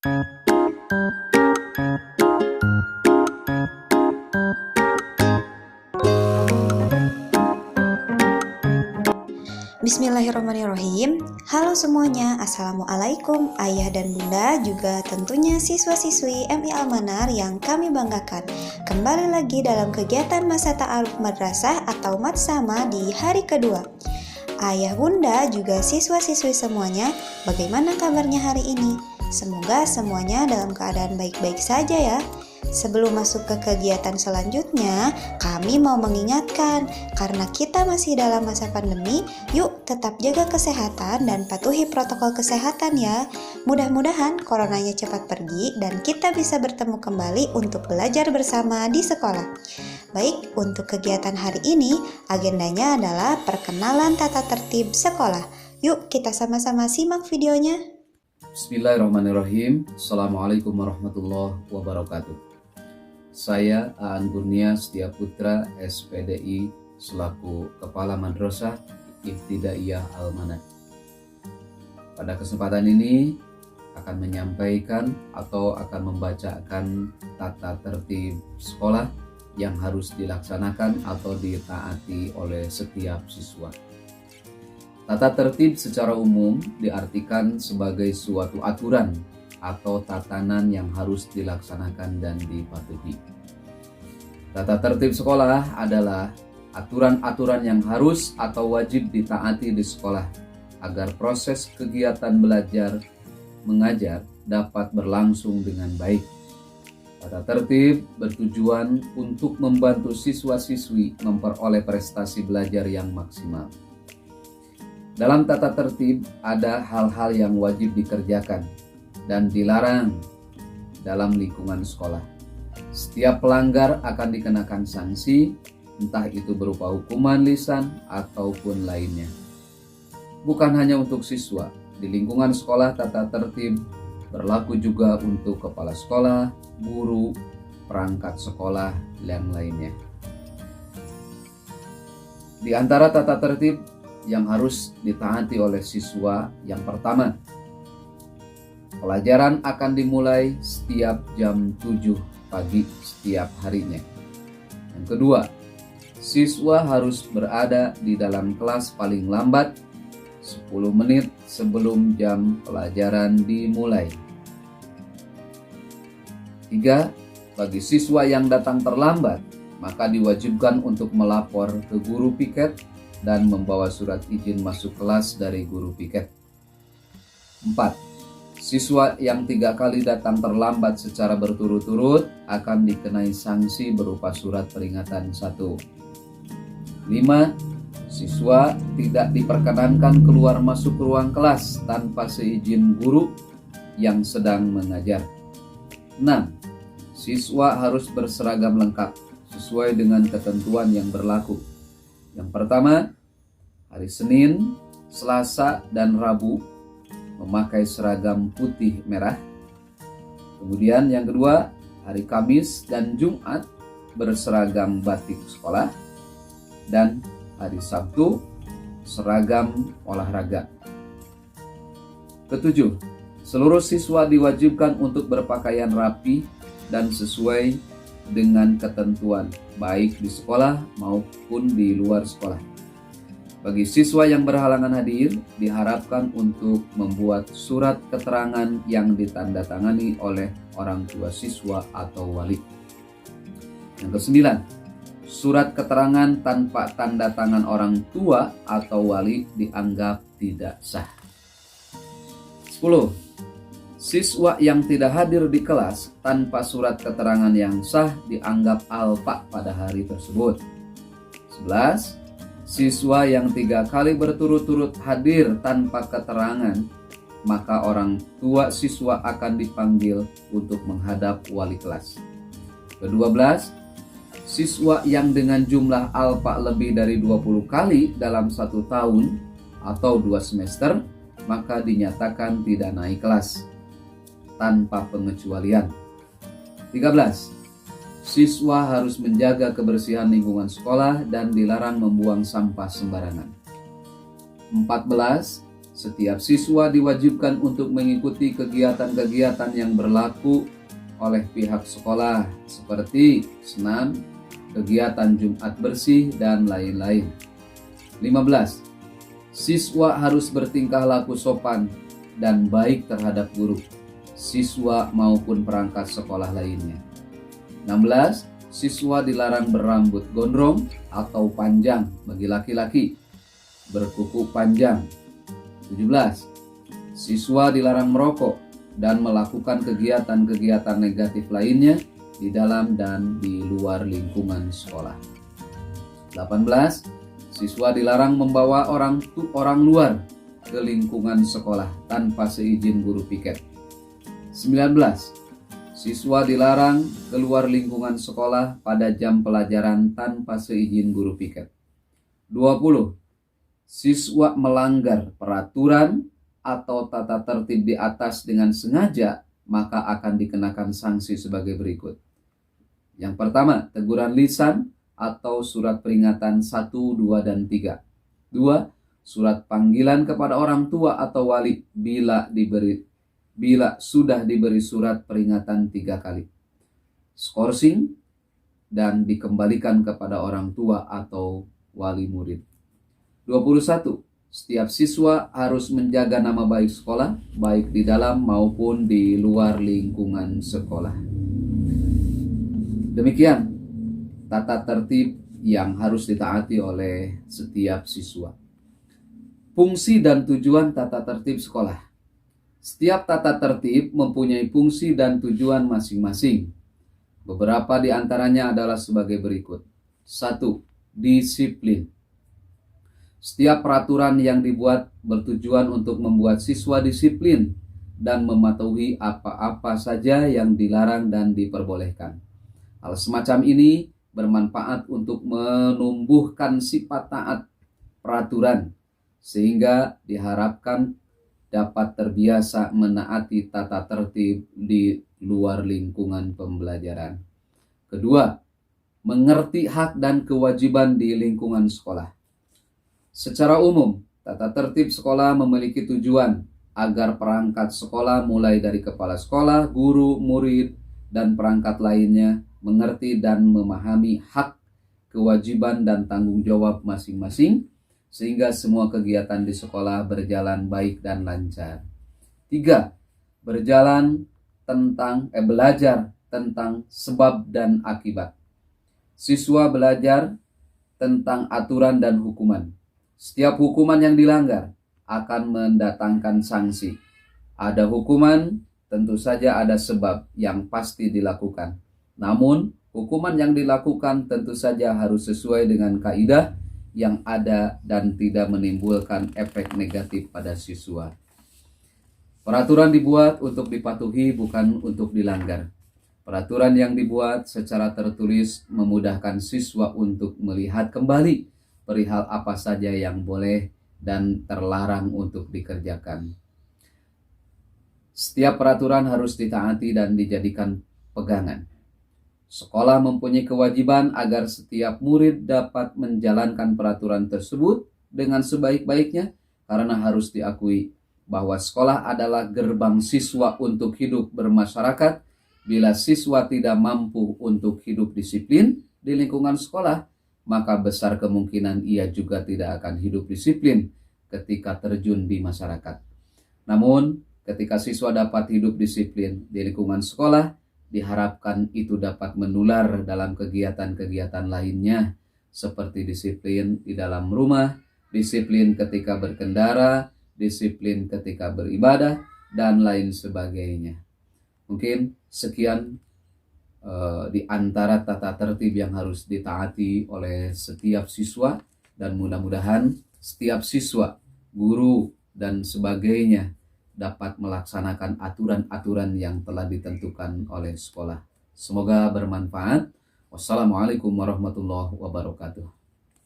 Bismillahirrahmanirrahim. Halo semuanya, Assalamualaikum ayah dan bunda, juga tentunya siswa-siswi MI Almanar yang kami banggakan. Kembali lagi dalam kegiatan Masa Ta'aruf Madrasah atau Matsama di hari kedua. Ayah bunda juga siswa-siswi semuanya, bagaimana kabarnya hari ini? Semoga semuanya dalam keadaan baik-baik saja ya. Sebelum masuk ke kegiatan selanjutnya, kami mau mengingatkan, karena kita masih dalam masa pandemi, yuk tetap jaga kesehatan dan patuhi protokol kesehatan ya. Mudah-mudahan coronanya cepat pergi dan kita bisa bertemu kembali untuk belajar bersama di sekolah. Baik, untuk kegiatan hari ini, agendanya adalah perkenalan tata tertib sekolah. Yuk kita sama-sama simak videonya. Bismillahirrahmanirrahim. Assalamualaikum warahmatullahi wabarakatuh. Saya Aan Kurnia Setiaputra, SPDI, selaku Kepala Madrasah Ibtidaiyah Almanar. Pada kesempatan ini akan menyampaikan atau akan membacakan tata tertib sekolah yang harus dilaksanakan atau ditaati oleh setiap siswa. Tata tertib secara umum diartikan sebagai suatu aturan atau tatanan yang harus dilaksanakan dan dipatuhi. Tata tertib sekolah adalah aturan-aturan yang harus atau wajib ditaati di sekolah agar proses kegiatan belajar mengajar dapat berlangsung dengan baik. Tata tertib bertujuan untuk membantu siswa-siswi memperoleh prestasi belajar yang maksimal. Dalam tata tertib ada hal-hal yang wajib dikerjakan dan dilarang dalam lingkungan sekolah. Setiap pelanggar akan dikenakan sanksi, entah itu berupa hukuman lisan ataupun lainnya. Bukan hanya untuk siswa, di lingkungan sekolah tata tertib berlaku juga untuk kepala sekolah, guru, perangkat sekolah, dan lainnya. Di antara tata tertib yang harus ditaati oleh siswa, yang pertama, pelajaran akan dimulai setiap jam 7 pagi setiap harinya. Yang kedua, siswa harus berada di dalam kelas paling lambat 10 menit sebelum jam pelajaran dimulai. 3. Bagi siswa yang datang terlambat, maka diwajibkan untuk melapor ke guru piket dan membawa surat izin masuk kelas dari guru piket. 4. Siswa yang 3 kali datang terlambat secara berturut-turut akan dikenai sanksi berupa surat peringatan 1. 5. Siswa tidak diperkenankan keluar masuk ruang kelas tanpa seizin guru yang sedang mengajar. 6. Siswa harus berseragam lengkap sesuai dengan ketentuan yang berlaku. Yang pertama, hari Senin, Selasa, dan Rabu memakai seragam putih merah. Kemudian yang kedua, hari Kamis dan Jumat berseragam batik sekolah. Dan hari Sabtu seragam olahraga. Ketujuh, seluruh siswa diwajibkan untuk berpakaian rapi dan sesuai dengan ketentuan baik di sekolah maupun di luar sekolah. Bagi siswa yang berhalangan hadir, diharapkan untuk membuat surat keterangan yang ditandatangani oleh orang tua siswa atau wali. Yang kesembilan, surat keterangan tanpa tanda tangan orang tua atau wali dianggap tidak sah. 10. Siswa yang tidak hadir di kelas tanpa surat keterangan yang sah dianggap alpa pada hari tersebut. 11. Siswa yang 3 kali berturut-turut hadir tanpa keterangan, maka orang tua siswa akan dipanggil untuk menghadap wali kelas. Ke-12, siswa yang dengan jumlah alpa lebih dari 20 kali dalam 1 tahun atau 2 semester, maka dinyatakan tidak naik kelas tanpa pengecualian. 13. Siswa harus menjaga kebersihan lingkungan sekolah dan dilarang membuang sampah sembarangan. 14. Setiap siswa diwajibkan untuk mengikuti kegiatan-kegiatan yang berlaku oleh pihak sekolah seperti senam, kegiatan Jumat bersih, dan lain-lain. 15. Siswa harus bertingkah laku sopan dan baik terhadap guru, siswa maupun perangkat sekolah lainnya. 16. Siswa dilarang berambut gondrong atau panjang bagi laki-laki, berkuku panjang. 17. Siswa dilarang merokok dan melakukan kegiatan-kegiatan negatif lainnya di dalam dan di luar lingkungan sekolah. 18. Siswa dilarang membawa orang luar ke lingkungan sekolah tanpa seizin guru piket. 19. Siswa dilarang keluar lingkungan sekolah pada jam pelajaran tanpa seizin guru piket. 20. Siswa melanggar peraturan atau tata tertib di atas dengan sengaja, maka akan dikenakan sanksi sebagai berikut. Yang pertama, teguran lisan atau surat peringatan 1, 2, dan 3. 2. Surat panggilan kepada orang tua atau wali bila sudah diberi surat peringatan 3 kali. Skorsing dan dikembalikan kepada orang tua atau wali murid. 21. Setiap siswa harus menjaga nama baik sekolah, baik di dalam maupun di luar lingkungan sekolah. Demikian tata tertib yang harus ditaati oleh setiap siswa. Fungsi dan tujuan tata tertib sekolah. Setiap tata tertib mempunyai fungsi dan tujuan masing-masing. Beberapa di antaranya adalah sebagai berikut. 1. Disiplin. Setiap peraturan yang dibuat bertujuan untuk membuat siswa disiplin dan mematuhi apa-apa saja yang dilarang dan diperbolehkan. Hal semacam ini bermanfaat untuk menumbuhkan sifat taat peraturan, sehingga diharapkan dapat terbiasa menaati tata tertib di luar lingkungan pembelajaran. Kedua, mengerti hak dan kewajiban di lingkungan sekolah. Secara umum, tata tertib sekolah memiliki tujuan agar perangkat sekolah mulai dari kepala sekolah, guru, murid, dan perangkat lainnya mengerti dan memahami hak, kewajiban, dan tanggung jawab masing-masing, sehingga semua kegiatan di sekolah berjalan baik dan lancar. 3. Belajar tentang sebab dan akibat. Siswa belajar tentang aturan dan hukuman. Setiap hukuman yang dilanggar akan mendatangkan sanksi. Ada hukuman, tentu saja ada sebab yang pasti dilakukan. Namun, hukuman yang dilakukan tentu saja harus sesuai dengan kaidah yang ada dan tidak menimbulkan efek negatif pada siswa. Peraturan dibuat untuk dipatuhi, bukan untuk dilanggar. Peraturan yang dibuat secara tertulis memudahkan siswa untuk melihat kembali perihal apa saja yang boleh dan terlarang untuk dikerjakan. Setiap peraturan harus ditaati dan dijadikan pegangan. Sekolah mempunyai kewajiban agar setiap murid dapat menjalankan peraturan tersebut dengan sebaik-baiknya, karena harus diakui bahwa sekolah adalah gerbang siswa untuk hidup bermasyarakat. Bila siswa tidak mampu untuk hidup disiplin di lingkungan sekolah, maka besar kemungkinan ia juga tidak akan hidup disiplin ketika terjun di masyarakat. Namun, ketika siswa dapat hidup disiplin di lingkungan sekolah, diharapkan itu dapat menular dalam kegiatan-kegiatan lainnya, seperti disiplin di dalam rumah, disiplin ketika berkendara, disiplin ketika beribadah, dan lain sebagainya. Mungkin sekian di antara tata tertib yang harus ditaati oleh setiap siswa, dan mudah-mudahan setiap siswa, guru, dan sebagainya dapat melaksanakan aturan-aturan yang telah ditentukan oleh sekolah. Semoga bermanfaat. Wassalamualaikum warahmatullahi wabarakatuh.